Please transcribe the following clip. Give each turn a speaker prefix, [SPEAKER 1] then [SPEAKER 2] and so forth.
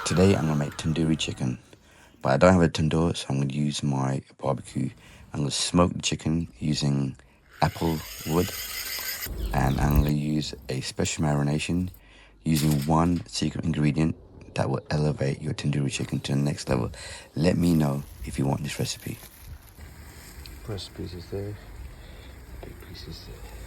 [SPEAKER 1] Today I'm going to make tandoori chicken, but I don't have a tandoor, so I'm going to use my barbecue. I'm going to smoke the chicken using apple wood, and I'm going to use a special marination using one secret ingredient that will elevate your tandoori chicken to the next level. Let me know if you want this recipe.
[SPEAKER 2] Breast pieces there, big pieces there.